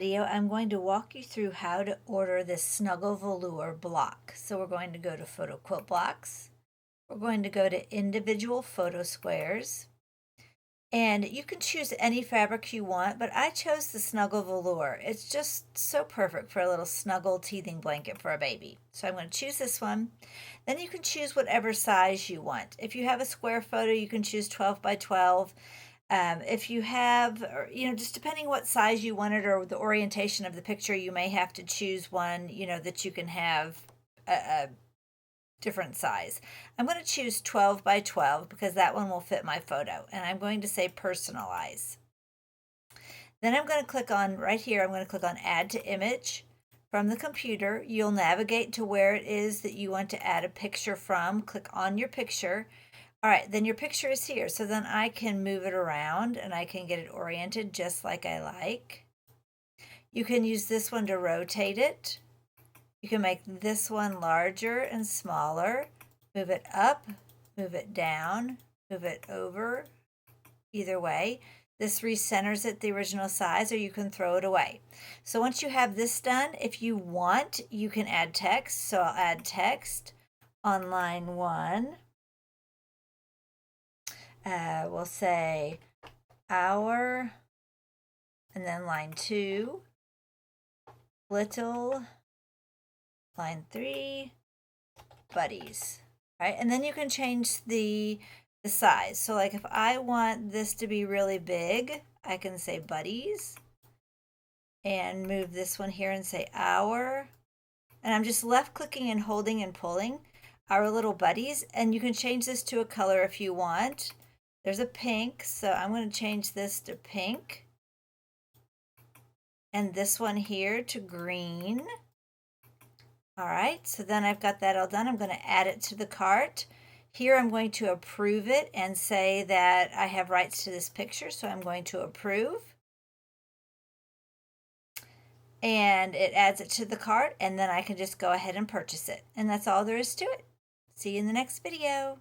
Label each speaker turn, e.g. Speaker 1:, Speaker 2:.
Speaker 1: Video, I'm going to walk you through how to order this Snuggle Velour block. So we're going to go to Photo Quilt Blocks. We're going to go to Individual Photo Squares. And you can choose any fabric you want, but I chose the Snuggle Velour. It's just so perfect for a little snuggle teething blanket for a baby. So I'm going to choose this one. Then you can choose whatever size you want. If you have a square photo, you can choose 12 by 12. If you have, just depending what size you want it or the orientation of the picture, you may have to choose one, that you can have a different size. I'm going to choose 12 by 12 because that one will fit my photo. And I'm going to say personalize. Then I'm going to click on right here, I'm going to click on add to image. From the computer, you'll navigate to where it is that you want to add a picture from. Click on your picture. All right, then your picture is here. So then I can move it around and I can get it oriented just like I like. You can use this one to rotate it. You can make this one larger and smaller. Move it up, move it down, move it over. Either way, this recenters it the original size, or you can throw it away. So once you have this done, if you want, you can add text. So I'll add text on line 1. We'll say our, and then line 2, little, line 3, buddies, right? And then you can change the size. So like if I want this to be really big, I can say buddies and move this one here and say our, and I'm just left clicking and holding and pulling our little buddies, and you can change this to a color if you want. There's a pink, so I'm going to change this to pink. And this one here to green. All right, so then I've got that all done. I'm going to add it to the cart. Here I'm going to approve it and say that I have rights to this picture, so I'm going to approve. And it adds it to the cart, and then I can just go ahead and purchase it. And that's all there is to it. See you in the next video.